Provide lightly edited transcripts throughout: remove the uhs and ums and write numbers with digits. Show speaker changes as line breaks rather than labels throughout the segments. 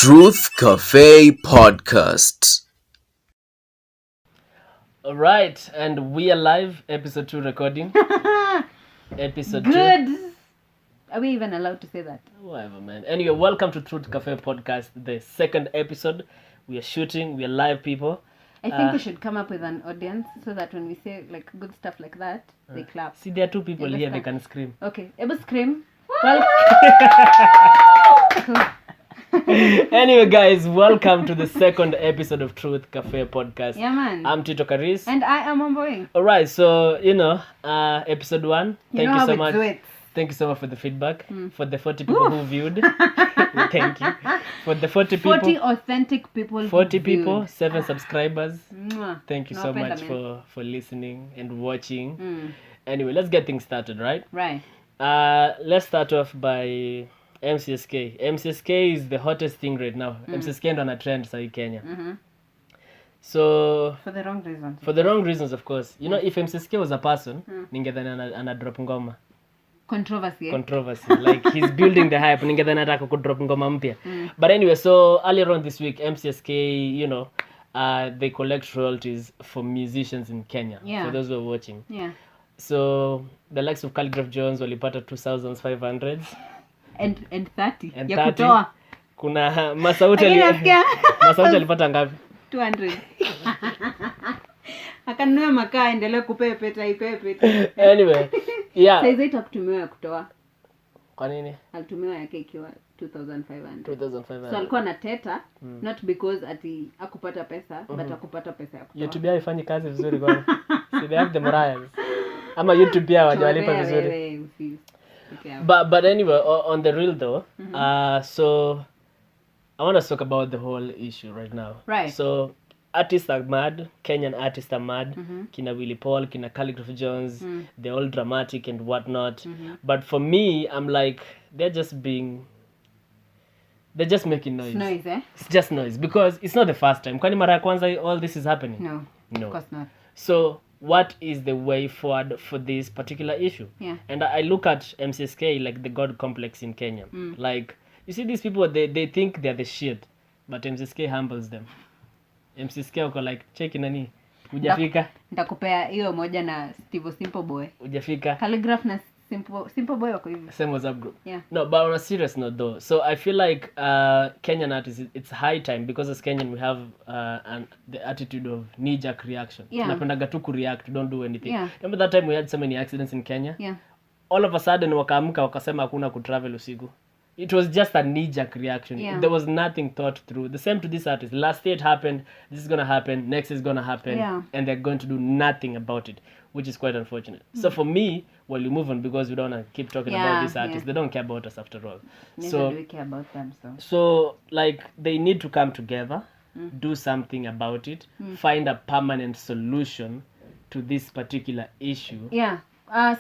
Truth Cafe Podcast.
All right, and we are live, episode 2 recording. Episode 2.
Good. Are we even allowed to say that?
Whatever, man. Anyway, welcome to Truth Cafe Podcast, the second episode. We are shooting, we are live, people.
I think we should come up with an audience so that when we say like good stuff like that, they clap.
See, there are two people
Yeah,
here,
let's
they
start.
can scream.
Okay, Eba scream. Well,
Anyway, guys, welcome to the second episode of Truth Cafe Podcast.
yeah, man.
I'm Tito Karis.
And I am Omboing.
All right, so, episode 1.
You know how
so
we
much.
do it.
Thank you so much for the feedback. For the 40 people who viewed. Thank you. For the 40 people.
40 authentic people.
40
who
people,
viewed.
7 subscribers.
Mwah.
Thank you so
Nawapenda,
much
man.
for listening and watching.
Mm.
Anyway, let's get things started, right?
Right.
Let's start off by MCSK. MCSK is the hottest thing right now. MCSK ndo ana trend sahi Kenya.
Mm-hmm.
So
For the wrong reasons.
for the wrong reasons, of course. You know, if MCSK was a person, ningedhani ana drop ngoma.
Controversy.
Controversy. Like he's building the hype. Ningedhani ataka ku drop ngoma mpya. But anyway, so earlier on this week, MCSK, they collect royalties for musicians in Kenya.
Yeah.
For those who are watching.
Yeah.
So the likes of Calligraph Jones walipata 2,500s.
And 30.
And
ya
30.
kutoa.
Kuna Masauti
Lakini nasikia
Masauti alipata ngapi?
200. Akanunua makaa endelee kupea peta ipee peta.
Anyway, yeah.
Saizi itakutumiwa ya kutoa.
Kwa nini?
Alitumiwa yake ikiwa 2,500.
2,500.
So alikuwa na teta not because ati akupata pesa but akupata pesa ya kutoa.
YouTube yao haifanyi kazi vizuri kwani. See, they have the morals. Ama YouTube pia hawajalipa
Chorea
vizuri.
wewe, usi- okay.
But anyway, on the real though, so I want to talk about the whole issue right now.
Right.
So artists are mad, Kenyan artists are mad. Kina Willie Paul, Kina Calligraph Jones, they're all dramatic and whatnot. But for me, I'm like, they're just making noise.
Noise, eh?
It's just noise because it's not the first time. Kwani mara ya kwanza all this is happening?
No.
No.
Of course not.
So what is the way forward for this particular issue?
Yeah.
And I look at MCSK like the God complex in Kenya. Like, you see these people, they think they're the shit, but MCSK humbles them. MCSK wako like, cheki nani, hujafika,
Nitakupea hiyo moja na Simple Boy.
hujafika.
Calligraph na Simple Boy wako hivi.
Same WhatsApp group.
Yeah.
No, but on a serious note though, so I feel like Kenyan artists, it's high time because as Kenyan we have the attitude of knee-jerk reaction.
Yeah.
Tunapendaga tu kureact, don't do anything.
Yeah.
Remember that time we had so many accidents in Kenya?
Yeah.
All of a sudden wakaamka wakasema hakuna kutravel usiku. It was just a knee-jerk reaction.
Yeah.
There was nothing thought through. The same to this artist. Last year it happened, this is gonna happen, next is gonna happen,
Yeah.
and they're going to do nothing about it, which is quite unfortunate. So for me, well, you move on because we don't want to keep talking about
Yeah,
these artists.
yeah.
They don't care about us after all.
Neither
So
do we care about them, so.
so like they need to come together, do something about it, find a permanent solution to this particular issue.
Yeah.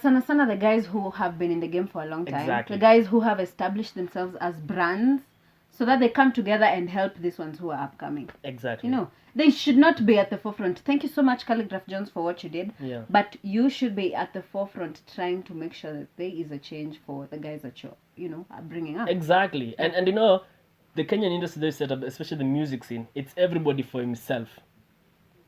Sana the guys who have been in the game for a long time.
Exactly.
The guys who have established themselves as brands so that they come together and help these ones who are upcoming.
Exactly.
They should not be at the forefront. Thank you so much, Calligraph Jones, for what you did.
Yeah.
But you should be at the forefront trying to make sure that there is a change for the guys that you're, are bringing up.
Exactly. And the Kenyan industry they've set up, especially the music scene, it's everybody for himself.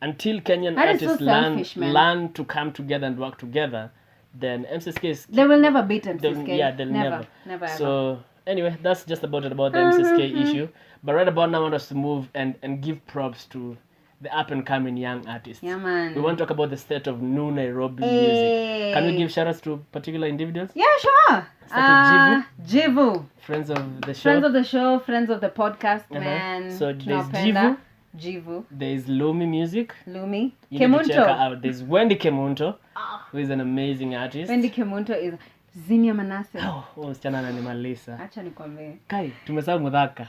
Until Kenyan
That is so
artists
selfish, man.
learn to come together and work together, then MCSK is...
They will never beat MCSK.
they'll never.
Never ever.
So anyway, that's just about it about the MCSK issue. But right about now, I want us to move and give props to the up and coming young artists.
Yeah, man.
We want to talk about the state of new Nairobi
Hey.
music. Can we give shout outs to particular individuals?
Yeah, sure.
Start
Jivu.
Friends of the show.
Friends of the show, friends of the podcast,
Uh-huh.
man.
So there's
Tunawapenda. Jivu.
There is Lumi Music.
Lumi.
You need to check her
Kemunto.
out. There's Wendy Kemunto, who is an amazing artist.
Wendy Kemunto is Zinia Manase.
Oh, msichana ananimalisa.
Acha nikwambie.
Kai, tumesahau Mudhaka.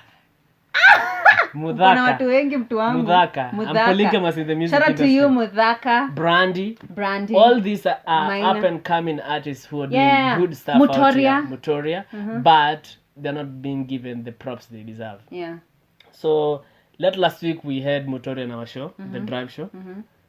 Kuna watu wengi mtu wangu.
Mudhaka. I'm polygamous in the music
Shout out to
industry.
you, Mudhaka.
Brandy.
Brandy.
All these are
Minor.
up and coming artists who are
Yeah.
doing good stuff out
Mutoria.
here. Mutoria. But they're not being given the props they deserve.
Yeah.
So last week we had Mutoria on our show, the Drive Show,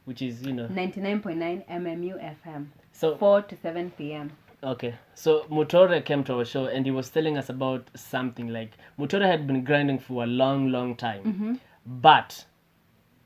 which is
99.9 MMU FM.
So
4 to 7 p.m.
Okay, so Mutore came to our show and he was telling us about something like Mutore had been grinding for a long time, but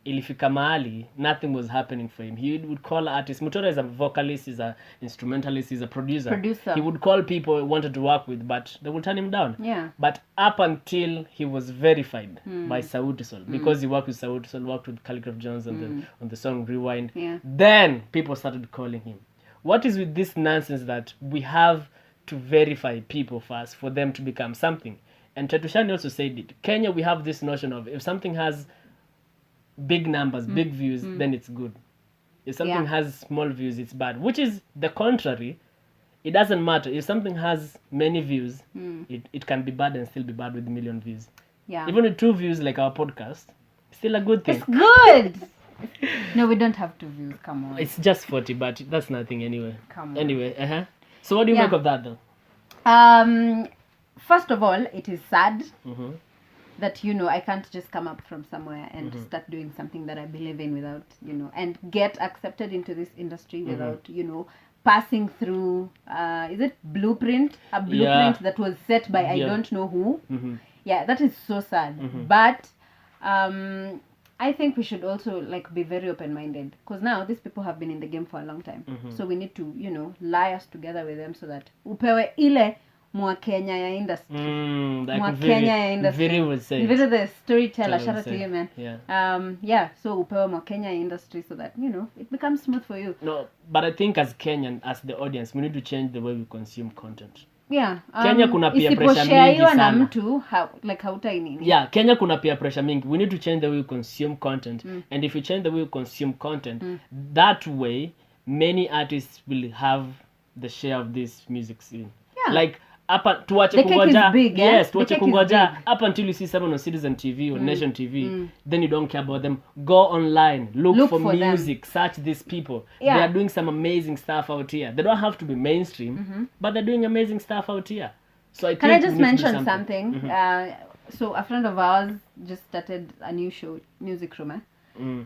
ilifika mahali nothing was happening for him. He would call artists. Mutore is a vocalist, he's a instrumentalist, he's a producer. He would call people he wanted to work with, but they would turn him down.
Yeah.
But up until he was verified by Sauti Sol, because he worked with Sauti Sol, worked with Calligraph Jones on the song Rewind.
Yeah.
Then people started calling him. What is with this nonsense that we have to verify people first for them to become something? And Tetushani also said it. Kenya, we have this notion of if something has big numbers, big views, then it's good. If something has small views, it's bad. Which is the contrary. It doesn't matter. If something has many views, it can be bad and still be bad with a million views.
Yeah.
Even with 2 views like our podcast, still a good thing.
It's good. No, we don't have 2 views. Come on.
It's just 40, but that's nothing anyway.
Come on.
Anyway, So what do you make of that though?
First of all, it is sad that, I can't just come up from somewhere and start doing something that I believe in without, and get accepted into this industry without, passing through, is it blueprint? A blueprint that was set by I don't know who. Yeah, that is so sad. But I think we should also be very open-minded, because now these people have been in the game for a long time. So we need to, liaise together with them so that upewe ile mwa Kenya ya industry.
Like
Kenya ya industry.
Viri would say.
Viri the storyteller,
Tell
shout out
would
to
say.
you, man.
Yeah.
So upewe mwa Kenya ya industry so that, it becomes smooth for you.
No, but I think as Kenyan, as the audience, we need to change the way we consume content.
Yeah.
Kenya kuna peer pressure mingi
isiposhare na
sana.
mtu, hautai nini.
Yeah, Kenya kuna peer pressure mingi. We need to change the way we consume content. And if we change the way we consume content, that way, many artists will have the share of this music scene.
Yeah.
Like, tuache
The cake
kungoja.
is big,
Yes,
The
tuache
cake is
kungoja.
big.
Up until you see someone on Citizen TV or Nation TV, then you don't care about them. Go online, look for music, search these people.
Yeah.
They are doing some amazing stuff out here. They don't have to be mainstream, but they're doing amazing stuff out here. So I
Can
think
I just
we need to do
mention something? So a friend of ours just started a new show, Music Room.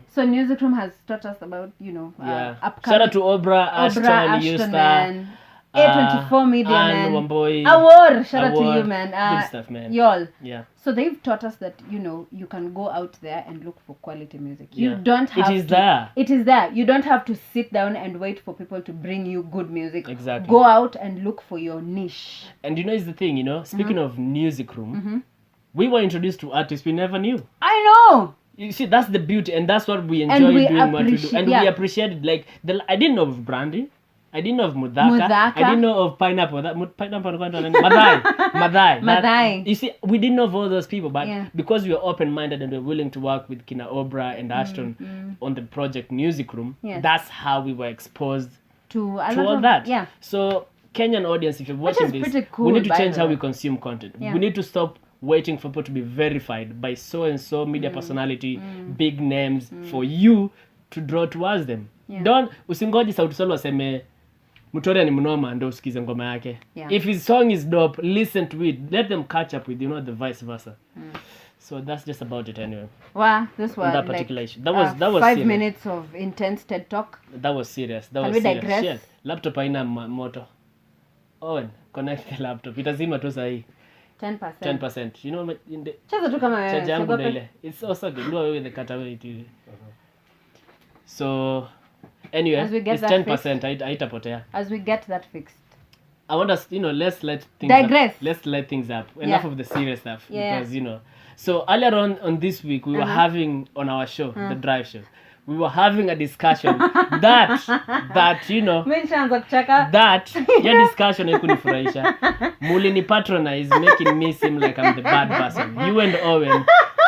So Music Room has taught us about,
Yeah.
upcoming.
Shout out to Obra, Ashton, Eusta,
man. A24 Media,
Anne
man.
Wamboi.
Award, shout out to
Award.
you, man.
Good stuff, man.
Y'all.
Yeah.
So they've taught us that, you can go out there and look for quality music.
Yeah.
You don't have
It is there.
It is there. You don't have to sit down and wait for people to bring you good music.
Exactly.
Go out and look for your niche.
And is the thing, speaking of Music Room, we were introduced to artists we never knew.
I know.
You see, that's the beauty, and that's what we enjoy
And we
doing what we do. And
yeah.
we appreciate it. Like, I didn't know of Brandy. I didn't know of Mudhaka. I didn't know of Pineapple. Pineapple, Madai.
Madai.
You see, we didn't know of all those people, but because we were open-minded and we were willing to work with Kina Obra and Ashton on the project Music Room, that's how we were exposed
to
all that.
Yeah.
So, Kenyan audience, if you're watching this,
pretty cool,
we need to
by
change
the
how
way.
we consume content.
Yeah.
We need to stop waiting for people to be verified by so-and-so media personality, big names, for you to draw towards them. Don't usingoje Sauti Sol waseme Mutore ni mnoma ndo usikize ngoma yake. If his song is dope, listen to it. Let them catch up with the vice versa. So that's just about it anyway.
Wow, this was
that particular issue. That was
5
serious.
minutes of intense TED talk.
That was serious. That
Can
was
we
serious.
digress?
Shit. Laptop haina moto. Owen, connect the laptop. Itazima tu sahi.
10%.
10%. In the
Cheza tu kama wewe.
charge yangu
siogope.
ndo ile. It's also good. Ndio wewe the cutaway tu. So anyway,
As we get
it's
that
10%. Haitapotea.
As we get that fixed.
I want us, let's let things
Digress.
up. Let's let things up. Enough
Yeah.
of the serious stuff.
Yeah.
Because, So earlier on this week, we were having on our show, the Drive Show, we were having a discussion that
Mimi nishaanza kucheka.
that your discussion haikunifurahisha. Mulini patronize making me seem like I'm the bad person. You and Owen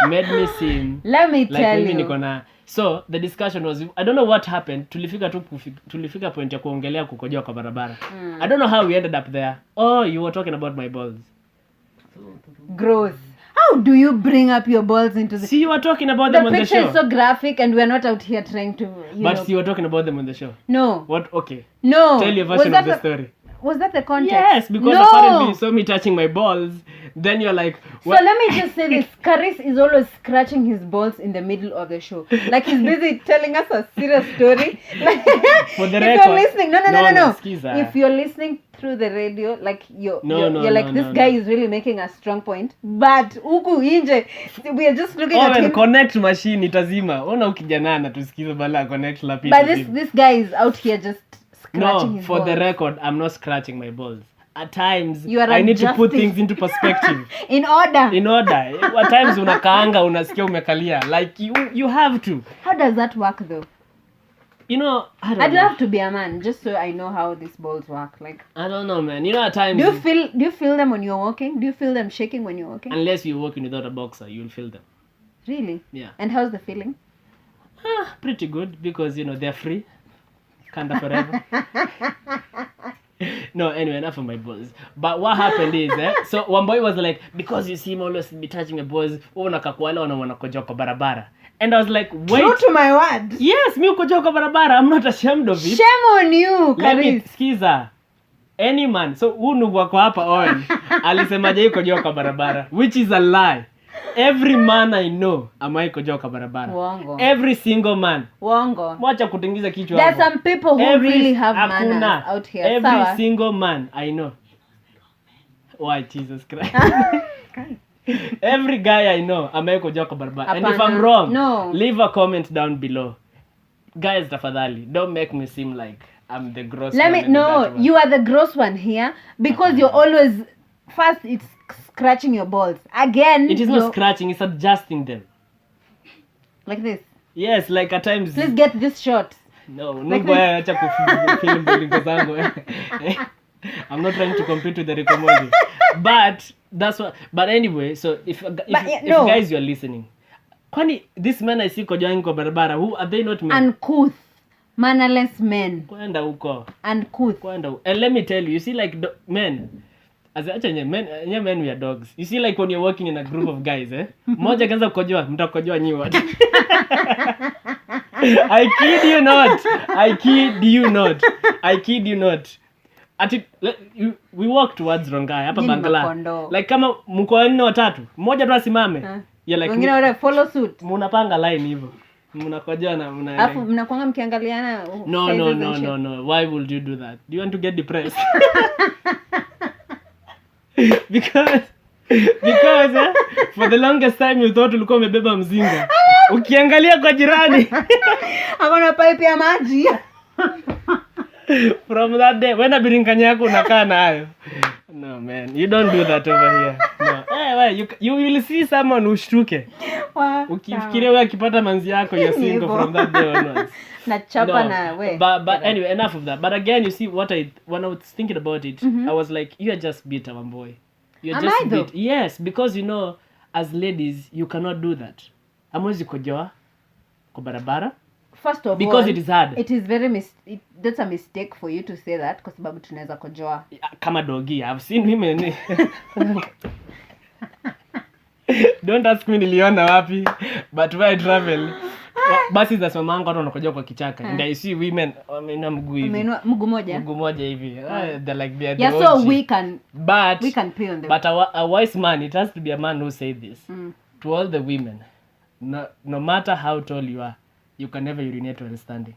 made me seem
Let me
like
tell
mimi
you.
niko na. So the discussion was, I don't know what happened. Tulifika point ya kuongelea kukojoa kwa barabara. I don't know how we ended up there. Oh, you were talking about my balls.
Growth. How do you bring up your balls into the...
See, you were talking about
The
them on the
picture
show.
is so graphic and we're not out here trying to,
But you were talking about them on the show.
No.
What? Okay.
No.
Tell your
Was
version
that
of the story.
Was that the context?
Yes, because
no.
apparently you saw me touching my balls. then you're like,
So let me just say this. Karis is always scratching his balls in the middle of the show. Like he's busy telling us a serious story. Like,
For the
if
record.
you're listening, no.
Skiza.
If you're listening through the radio, like you're like, this
no.
guy is really making a strong point. But huku inje, we are just looking at him.
Connect machine itazima. Ona ukijana na tusikize bala connect la pita.
But this guy is out here just scratching his
for
balls.
the record, I'm not scratching my balls. At times,
You are
I need to put
adjusting.
things into perspective.
In order.
At times unakaanga unasikia umekalia. Like you have to.
How does that work though?
You know, I don't
I'd
know.
love to be a man just so I know how these balls work. Like,
I don't know, man. You know, at times,
do you feel them when you're walking? Do you feel them shaking when you're walking?
unless you're walking without a boxer, you'll feel them.
Really?
Yeah.
And how's the feeling?
Pretty good because, they're free. Kinda forever. No, anyway, enough of my balls. But what happened is, so one boy was like, because you see him always be touching my balls, unakakuala wanakojoa kwa barabara. And I was like, wait.
True to my word.
Yes, mi ukojoa kwa barabara. I'm not ashamed of it.
Shame on you,
Let me,
Karis.
skiza. Any man, so huu ndugu wako hapa Owen, alisemaje yuko kojoa kwa barabara, which is a lie. Every man I know amai kojoa kwa barabara.
Uongo.
Every single man.
Uongo.
Mwacha kutingiza kichwa
There's
hapo.
some people who really have manners out here.
Every
Sawa?
single man I know. Why, Jesus Christ. Every guy I know amai kojoa kwa barabara. And if
Hapana.
I'm wrong,
No.
leave a comment down below. Guys, tafadhali, don't make me seem like I'm the gross one.
You are the gross one here because you're always first it's scratching your balls. Again,
It is not scratching, it's adjusting them.
like this.
Yes, like at times.
Please get this shot.
No,
like
Mungu haya acha kufilm bilingo zangu. I'm not trying to compete with the Rikomodi. But that's what. But anyway, so if guys you're listening, kwani this man I see kojoa kwa barabara, who are they not men?
Uncouth, mannerless men.
Kwenda huko.
Uncouth.
And let me tell you, see like men. Men we are dogs. You see like when you're working in a group of guys, mmoja kaanza kukojoa, mtakojoa nyi wote. I kid you not. We walk towards Rongai hapa
Nyinyi
Bangla.
makondo.
Like kama mko wanne watatu, mmoja tu asimame. Yeah, like
Wengine wale follow suit.
mnapanga line hivyo. Mnakojoa na
Alafu mnakuanga mkiangaliana.
No. Why would you do that? Do you want to get depressed? because for the longest time you thought ulikuwa umebeba mzinga. Ukiangalia kwa jirani.
Hakuna pipe ya maji.
From that day when abirinkanya yako unakaa nayo. No man, you don't do that over here. No. You will see someone ushtuke. Ukifikiria wewe akipata manzi yako you're single from that day onwards. But anyway, enough of that. But again, you see when I was thinking about it, I was like, you are just bitter, my boy. You're just bitter. Yes, because as ladies, you cannot do that. Amwezi kojoa kwa barabara.
First of
because
all,
it is hard.
It is very that's a mistake for you to say that kwa sababu tunaweza kojoa.
Kama dogi, I've seen women. Don't ask me niliona wapi, but where I travel, basi za mamangu watu wanakojoa kwa kichaka. And I see women wameinua mguu hivi.
Mguu moja
hivi. They're like they're
yeah, so we can pee on them.
But a wise man, it has to be a man who say this. To all the women, no matter how tall you are, you can never urinate while standing.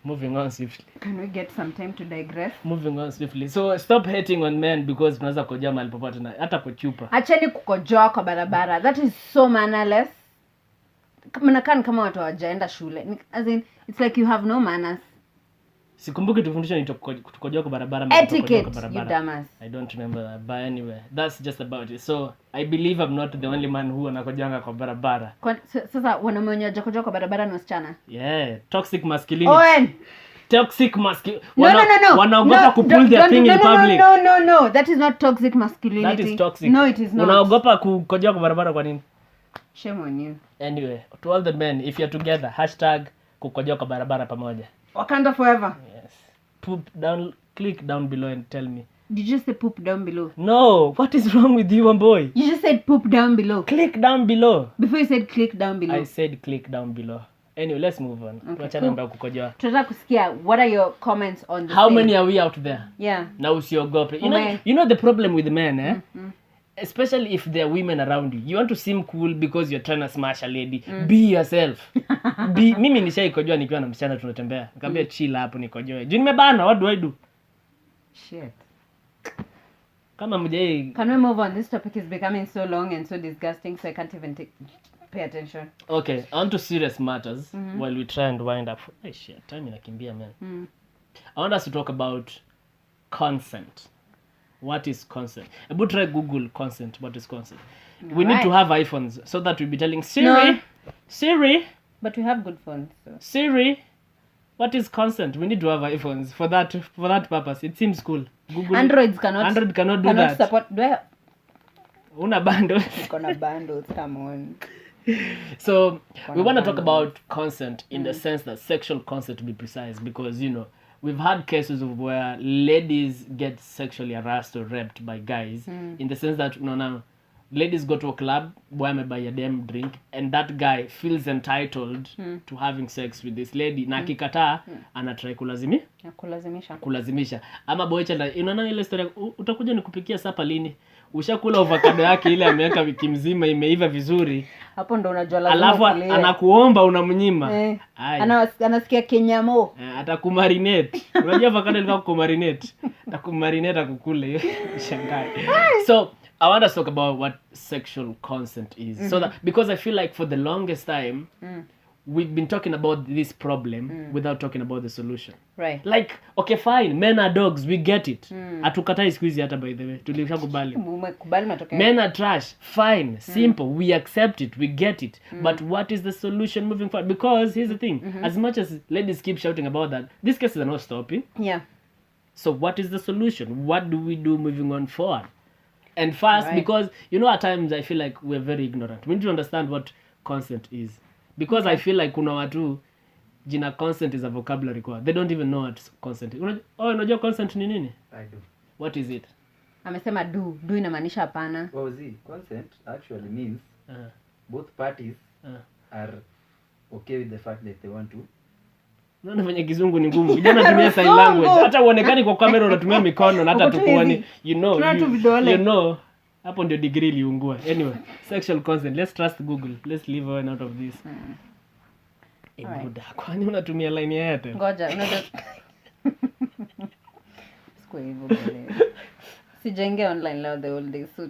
Moving on swiftly.
Can we get some time to digress?
Moving on swiftly. So stop hating on men because tunaweza kujua mahali popote na hata kuchupa.
Acheni kukojoa kwa barabara. That is so mannerless. Mnakaa kama watu hawajaenda shule. As in, it's like you have no manners.
Sikumbuki tufundisha ni kukojoa kwa barabara.
Etiquette, you dumbass.
I don't remember that. But anyway, that's just about it. So I believe I'm not the only man who anakojanga kwa barabara.
Sasa wanaume wenye hawajakojoa kwa barabara ni wasichana.
Yeah, toxic masculinity.
Owen.
Toxic masculinity.
No.
Wanaogopa kupull their thing in public.
No. That is not toxic masculinity.
That is toxic.
No, it is not.
Unaogopa kukojoa kwa barabara kwa nini?
Shame on you.
Anyway, to all the men, if you're together, #kukojoa kwa barabara pamoja.
Wakanda forever.
Yes. Click down below and tell me.
Did you just say poop down below?
No, what is wrong with you, my boy?
You just said poop down below.
Click down below.
Before you said click down below.
I said click down below. Anyway, let's move on. Tuachane mambo ya kukojoa.
Tunataka kusikia what are your comments on the
How
same?
many are we out there?
Yeah.
Na usiogope. You know the problem with men, eh? Especially if there are women around you. You want to seem cool because you're trying to smash a lady. Be yourself. Mimi nishaikojoa nikiwa na msichana tunatembea. Nikamwambia chill hapo nikojoe. Juu nimebana, what do I do?
Shit.
Kama mjei.
Can we move on? This topic is becoming so long and so disgusting, so I can't even pay attention.
Okay, on to serious matters while we try and wind up. Hey, shit, time inakimbia, man. I want us to talk about consent. What is consent? Ebu try Google consent. What is consent? We need to have iPhones so that we'll be telling Siri,
But we have good phones, so.
Siri, what is consent? We need to have iPhones for that purpose. It seems cool. Google.
Android cannot
do that.
Support. Do I
Una bundle.
gonna bundles? Come on.
So we want to talk about consent in the sense that sexual consent, to be precise, because we've had cases of where ladies get sexually harassed or raped by guys in the sense that now ladies go to a club, boy may buy a damn drink, and that guy feels entitled to having sex with this lady na akikataa anatry kulazimisha ama boy chanda unaona ile story utakuja nikupikia sapa lini ushakula avocado yake ile ameweka wiki mzima imeiva vizuri
hapo ndo unajua lazima
alafu anakuomba unamnyima
anasikia kenyamo
atakumarinate unajua avocado ilikuwa kumarinate atakumarinate akukule hiyo shangai. So I want to talk about what sexual consent is. So that because I feel like for the longest time we've been talking about this problem without talking about the solution.
Right.
Like, okay, fine, men are dogs, we get it. Hatukatai siku hizi hata by the way. Tulishakubali. Men are trash, fine, simple, we accept it, we get it. But what is the solution moving forward? Because here's the thing, as much as ladies keep shouting about that, these cases are not stopping.
Yeah.
So what is the solution? What do we do moving on forward? And fast, because at times I feel like we're very ignorant. We need to understand what consent is. Because I feel like kuna watu jina consent is a vocabulary kwa. They don't even know what consent is. Unajua consent ni nini?
I do.
What is it?
Amesema do inamaanisha hapana.
Well, see, consent actually means both parties are okay with the fact that they want to.
Unaona venye kizungu ni ngumu. Vijana tumia sign language. Hata uonekani kwa kamera unatumia mikono na hata tukuoni. You know. Hapo ndio degree liungua. Anyway, sexual consent. Let's trust Google. Let's leave one out of this. Buda, kwani unatumia line ya Airtel?
Ngoja, unajua. Sikuwa hivyo bale. Sijaingia online leo the whole day. So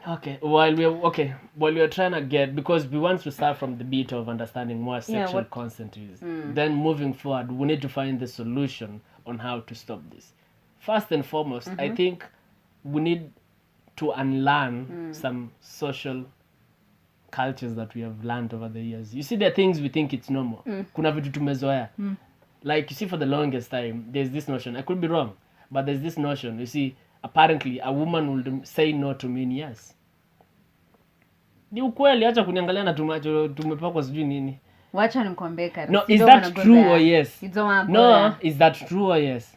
Okay, while we are trying to get, because we want to start from the beat of understanding what sexual consent is. Then moving forward, we need to find the solution on how to stop this. First and foremost, I think we need to unlearn some social cultures that we have learned over the years. You see, there are things we think it's normal. Kuna vitu tumezoea. Like, you see, for the longest time, there's this notion, I could be wrong, but there's this notion, you see, apparently a woman will say no to mean yes. Ni ukweli, acha kuniangalia na tumacho tumepakwa sijui nini.
Wacha nikwambie karibu.
No, is that true or yes? No, is that true or yes?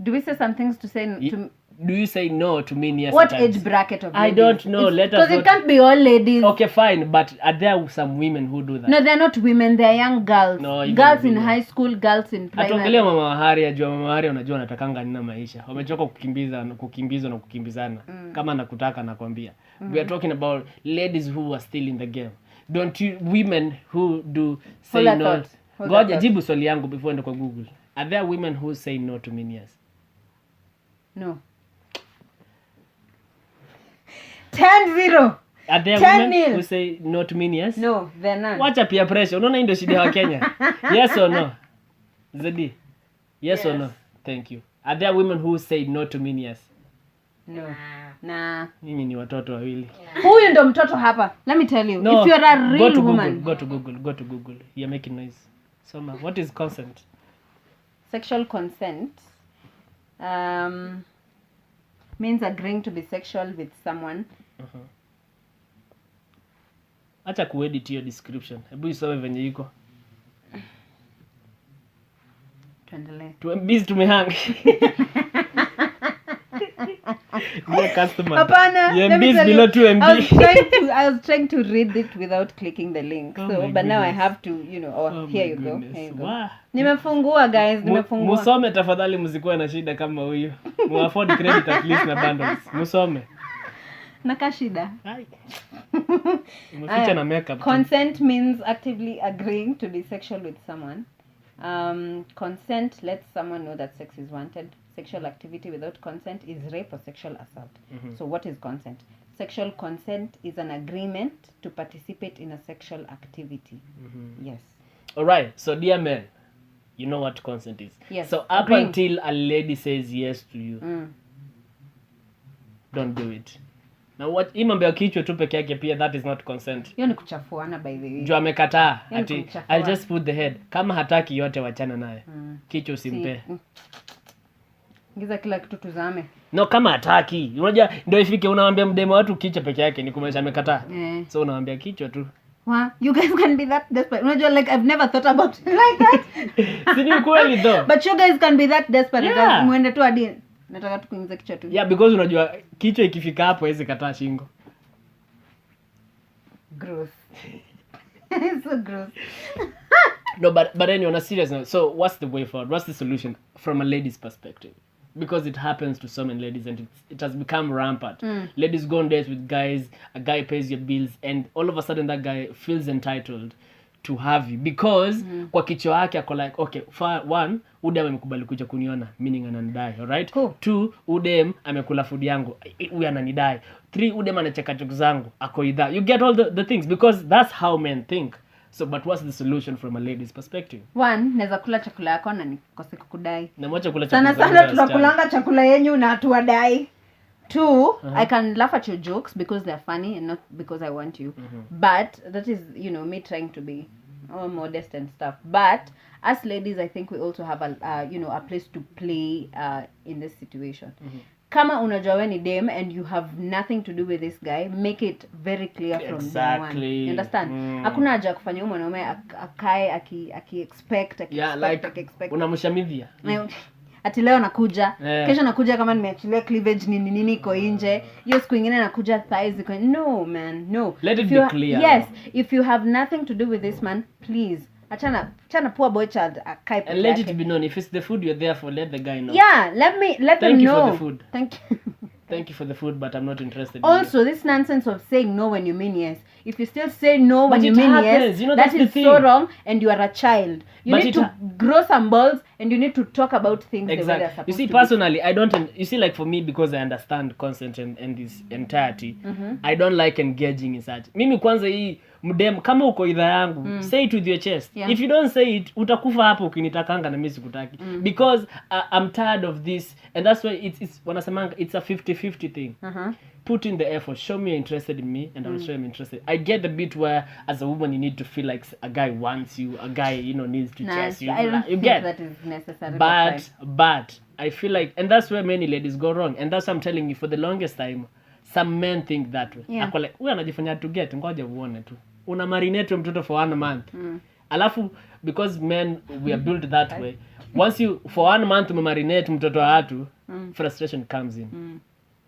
Do we say some things to say to
do you say no to mean yes?
What age bracket of ladies?
I don't know.
Because it can't be all ladies.
Okay, fine, but are there some women who do that?
No, they're not women. They're young girls.
No,
girls in high school, girls in primary.
Atuangalia mama Wahari, ajua mama Wahari unajua anatakanga nina maisha. Wamechoka kukimbizwa na kukimbizana. Kama nakutaka nakwambia. We are talking about ladies who are still in the game. Don't you women who do say no? Ngoja jibu swali yangu before ende kwa Google. Are there women who say no to mean yes?
No. 10-0.
Are there women who say no to mean yes?
No, they're not.
Wacha peer pressure. Unaona ndio shida ya Kenya. Yes or no? Zedi. Yes or no? Thank you. Are there women who say no to mean yes?
No. Nah.
Nyinyi ni watoto wawili.
Huyu ndo mtoto hapa. Let me tell you.
No,
if you're a real woman.
Go to Google. You're making noise. Soma, what is consent?
Sexual consent means agreeing to be sexual with someone.
Acha kuedit your description. Hebu isome venye iko.
Tuendelee.
Busy tumehang. Dear customer.
Hapana, let me
MB is
tell
below
you,
2 MB.
I was trying to read it without clicking the link.
Oh
So,
my
but now I
goodness.
have to, you know. Oh,
Oh
here
my
you go.
goodness.
Here you go.
Wow.
Nimefungua guys, nimefungua.
Musome tafadhali, msikuwe na shida kama huyu. Mu afford credit at least na bundles. Musome.
Naka shida.
Ai. Umeficha na makeup.
Consent means actively agreeing to be sexual with someone. Consent lets someone know that sex is wanted. Sexual activity without consent is rape or sexual assault. So what is consent? Sexual consent is an agreement to participate in a sexual activity. Yes.
All right. So dear men, you know what consent is.
Yes.
So up
Agreeing.
until a lady says yes to you, don't do it. Now what mambo ya kichwa tu peke yake pia, that is not consent.
Hiyo ni kuchafuana by the way.
Juu amekataa
Yani
ati
kumchafua.
I'll just put the head. Kama hataki yote wachana naye. Kichwa usimpe.
Ingiza kila kitu tuzame.
No, kama hataki. Unajua ndio ifike unamwambia mdemo watu kichwa peke yake ni kumaanisha amekataa. So unamwambia kichwa tu.
Wow, you guys can be that desperate. Unajua, like I've never thought about it like that.
Si ni kweli though.
But you guys can be that desperate.
Yeah.
Muende tu hadi nataka tu kuingiza kichwa tu.
Yeah, because unajua kichwa ikifika hapo haiwezi kataa shingo.
Gross. So gross.
No, but anyway, on a serious note, so what's the way forward? What's the solution from a lady's perspective? Because it happens to so many ladies and it has become rampant. Ladies go on dates with guys, a guy pays your bills, and all of a sudden that guy feels entitled to have you. Because kwa kichwa yake ako like, okay, for one, udem amekubali kuja kuniona, meaning ananidai, alright?
Cool.
2, udem amekula food yangu, huyu ananidai. 3, udem anacheka joke zangu, ako idha. You get all the things because that's how men think. So, but what's the solution from a lady's perspective?
One, naweza kula chakula yako na nikose kukudai.
Na mwacha kula
Sana
chakula
sana
za
tunakulanga chakula yenyu na hatuwadai. 2, I can laugh at your jokes because they're funny and not because I want you. But that is, you know, me trying to be modest and stuff. But as ladies, I think we also have a place to play in this situation. Kama unajua we ni dem and you have nothing to do with this guy, make it very clear from day one. You understand? Hakuna haja kufanya huyu mwanaume akae aki-expect.
Yeah, like unamshamidhia.
Ati leo nakuja, kesho nakuja kama nimeachilia cleavage nini iko nje, hiyo siku nyingine nakuja thighs iko. No man, no.
Let it be clear.
Yes, if you have nothing to do with this man, please achana poor boy child akae.
And let it be known, if it's the food you're there for, let the guy know.
Yeah, let them know.
Thank you for the food.
Thank you.
Thank you for the food, but I'm not interested.
Also, this nonsense of saying no when you mean yes. If you still say no when
But
you
it
mean
happens.
yes,
You know,
that
that's the
is
thing.
so wrong, and you are a child. You
But
need
it
to
ha-
grow some balls, and you need to talk about things the way they're
Exactly.
supposed
You see,
to
personally, I don't. You see, like for me, because I understand consent and this entirety, I don't like engaging in such. Mimi kwanza hii mdem kama uko idha yangu, say it with your chest.
Yeah.
If you don't say it, utakufa hapo ukinitakanga na mimi sikutaki. Because I'm tired of this, and that's why it's wanasemanga it's a 50-50 thing. Put in the effort, show me you're interested in me, and I'll show you I'm interested. I get the bit where as a woman you need to feel like a guy wants you, a guy needs to chase you.
I don't
You
think
get
that is necessary.
but I feel like, and that's where many ladies go wrong, and that's what I'm telling you. For the longest time, some men think that way.
Yeah.
Ako like, wewe anajifanya to get, ngoja uone tu. Una marinate mtoto for 1 month. Alafu because men we are built that way. Once you for 1 month umemarinate mtoto wa watu, frustration comes in.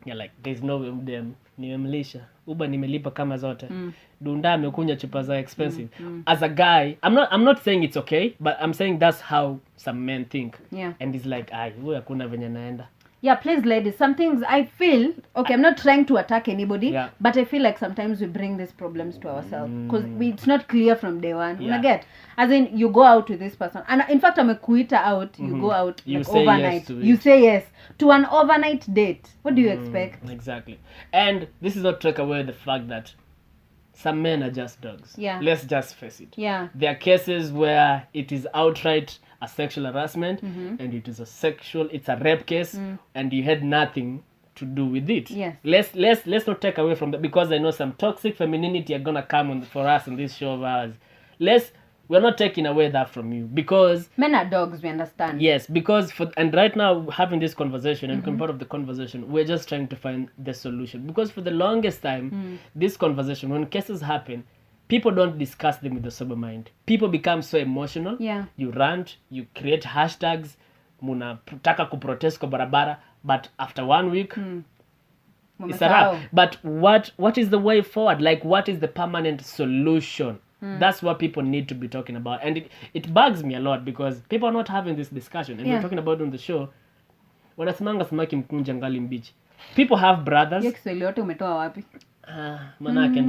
You're like, there's no way them nimemlisha. Uba nimelipa kama zote. Dunda amekunya chupa za expensive. As a guy, I'm not saying it's okay, but I'm saying that's how some men think.
Yeah.
And it's like, huyu hakuna venye naenda.
Yeah, please, ladies. Some things I feel, okay, I'm not trying to attack anybody,
Yeah.
but I feel like sometimes we bring these problems to ourselves because it's not clear from day one.
Yeah.
You get, as in, you go out with this person, and in fact, I'm a quitter out. You go out
You
like
say yes
overnight.
to
You
it.
say yes to an overnight date. What do you expect?
Exactly. And this is not take away the fact that some men are just dogs.
Yeah.
Let's just face it.
Yeah.
There are cases where it is outright a sexual harassment and it is it's a rape case and you had nothing to do with it.
Yes.
Let's not take away from that, because I know some toxic femininity are gonna come on for us in this show of ours. We're not taking away that from you, because
Men are dogs, we understand.
yes, because and right now having this conversation and part of the conversation, we're just trying to find the solution, because for the longest time this conversation, when cases happen, people don't discuss them with a sober mind. People become so emotional.
Yeah.
You rant, you create hashtags, munataka kuprotest kwa barabara, but after 1 week It's a wrap. But what is the way forward? Like, what is the permanent solution? That's what people need to be talking about. And it bugs me a lot because people are not having this discussion. And we're talking about it on the show. Wanasemanga samaki mkunja ngali mbichi. People have brothers.
Hiyo Kiswahili yote umetoa wapi?
Manake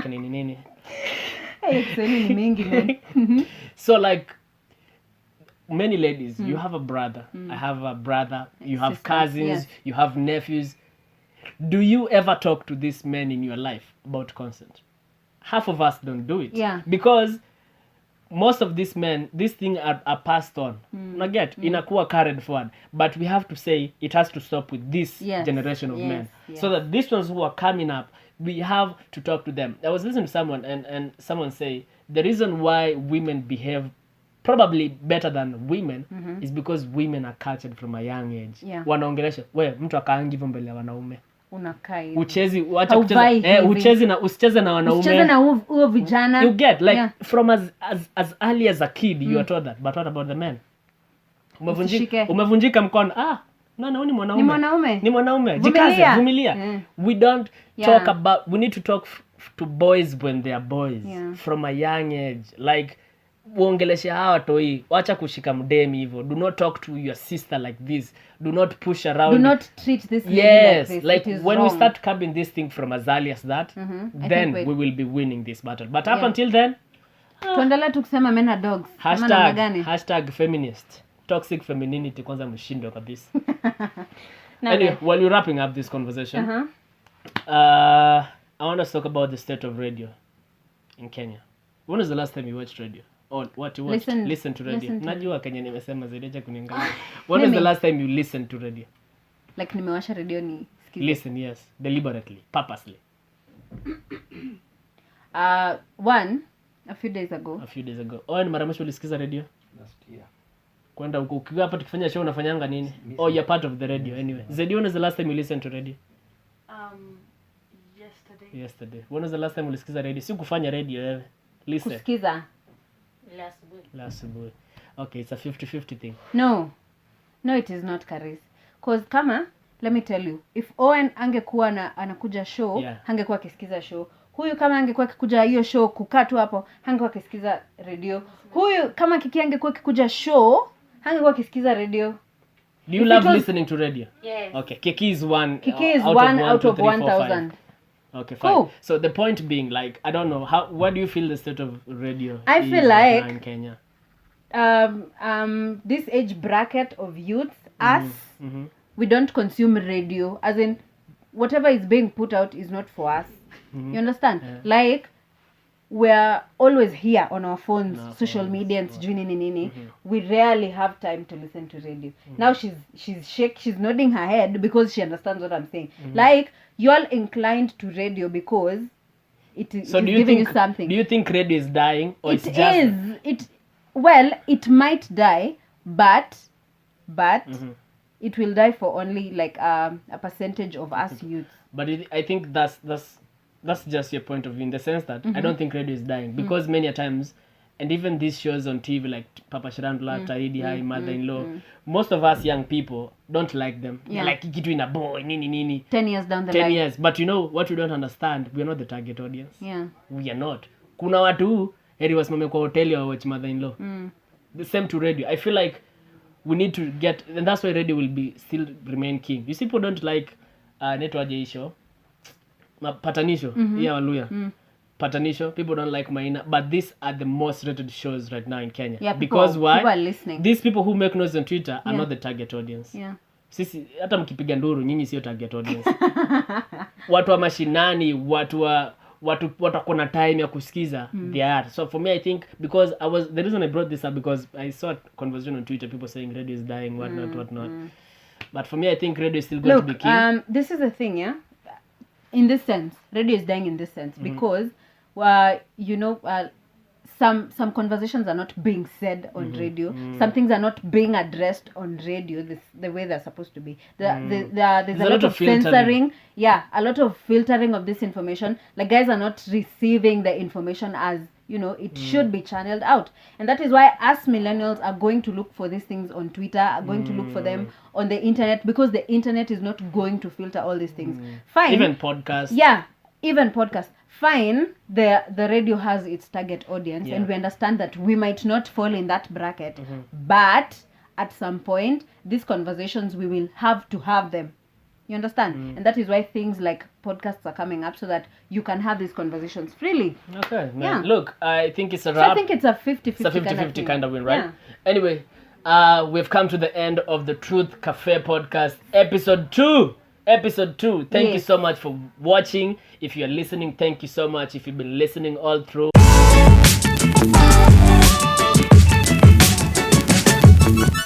nini.
Hey, Kiswahili ni mingi man.
So like many ladies, you have a brother. I have a brother. You have
Sisters,
cousins.
yes.
You have nephews. Do you ever talk to these men in your life about consent? Half of us don't do it.
Yeah.
Because most of these men, these things are passed on. Inakuwa carried forward. But we have to say it has to stop with this generation of men. So that these ones who are coming up, we have to talk to them. I was listening to someone and someone say the reason why women behave probably better than women is because women are cultured from a young age.
Yeah.
Wanaongelesha, mtu akaangi hivyo mbele ya wanaume.
Unakaa
Uchezi ucheze na usicheze na wanaume.
Usicheze na huo vijana.
You get like from as early as a kid you are told that. But what about the men? Umevunjika mkono. No, ni mwanaume. Jikaze, vumilia. We don't talk about, we need to talk to boys when they are boys from a young age. Like uongeleshe hawa toi, wacha kushika mdemi hivyo. Do not talk to your sister like this. Do not push around.
Do not treat this lady like this.
Like
it is
when
wrong.
we start curbing this thing from as early as that, then we will be winning this battle. But up until then,
tuendelee tukisema men are dogs.
Hashtag feminist. Toxic femininity kwanza mshindo kabisa. Anyway, while we're wrapping up this conversation, I want us to talk about the state of radio in Kenya. When was the last time you watched radio? Or what you watched? Listen to radio. Najua Kenya nimesema zaidi kuniangalia. When was the last time you listened to radio?
Like nimewasha radio ni sikize.
Listen, yes. Deliberately. Purposely.
A few days ago.
Ni mara mwisho ulisikiza radio?
Last year.
Kwenda huko ukiwa hapa tukifanya show unafanyanga nini? You're part of the radio anyway. Zedi, when was the last time you listened to radio? Yesterday. When was the last time ulisikiza radio? Si kufanya radio wewe. Listen.
Kusikiza.
Last boy. Okay, it's a 50-50 thing.
No, it is not, Karis. Cause kama, let me tell you, if Owen angekuwa anakuja show, hangekuwa akisikiza show. Huyu kama angekuwa akikuja hiyo show kukaa tu hapo, hangekuwa akisikiza radio. Huyu kama Kiki angekuwa akikuja show, hangekuwa akisikiza radio.
Do you love listening to radio?
Yes.
Okay, Kiki is one
out of 1,000.
Okay, fine.
Cool.
So the point being, like, I don't know, what do you feel the state of radio
I feel like
in Kenya?
This age bracket of youth, we don't consume radio. As in, whatever is being put out is not for us. You understand? Like, we're always here on our phones, social media and nini. We rarely have time to listen to radio. Now she's nodding her head because she understands what I'm saying. Like, you're inclined to radio because it is giving you something.
Do you think radio is dying, or
it is? It might die, but it will die for only like a percentage of us youth.
But I think that's just your point of view, in the sense that I don't think radio is dying, because many a times, and even these shows on TV like Papa Shirandula, Taidi Hai, Mother-in-Law, most of us young people don't like them. Like kitu ina boy, nini.
10 years down the
10
line.
years. But you know what we don't understand? We are not the target audience.
Yeah.
We are not. Kuna watu heri wasimame kwa hoteli wa watch Mother-in-Law. The same to radio. I feel like we need to get, and that's why radio will still remain king. You see, people don't like netwaje show. Patanisho. Yeah, Waluya. Patanisho. People don't like Maina, but these are the most rated shows right now in Kenya.
Yeah,
because why?
People are listening.
These people who make noise on Twitter are not the target audience.
Yeah.
Sisi hata mkipiga nduru nyinyi sio target audience. Watu wa mashinani, watu kuna time ya kusikiza, they are. So for me, I think, because the reason I brought this up, because I saw a conversation on Twitter, people saying radio is dying, whatnot. But for me, I think radio is still going to be king.
This is the thing, yeah. In this sense, radio is dying in this sense because, some conversations are not being said on radio. Some things are not being addressed on radio the way they're supposed to be. There's a lot of censoring. Yeah, a lot of filtering of this information. Like, guys are not receiving the information as, it should be channeled out. And that is why us millennials are going to look for these things on Twitter, are going to look for them on the internet, because the internet is not going to filter all these things. Fine.
Even podcasts.
Yeah, even podcasts. Fine, the radio has its target audience,
Yeah.
and we understand that we might not fall in that bracket, but at some point, these conversations, we will have to have them. You understand? And that is why things like podcasts are coming up, so that you can have these conversations freely.
Okay, man.
Yeah.
Look, I think it's a
So
wrap.
I think it's a 50-50
It's a 50-50 kind of win, right?
Yeah.
Anyway, we've come to the end of the Truth Cafe podcast, episode 2. Thank you
Yes.
so much for watching. If you're listening, thank you so much. If you've been listening all through,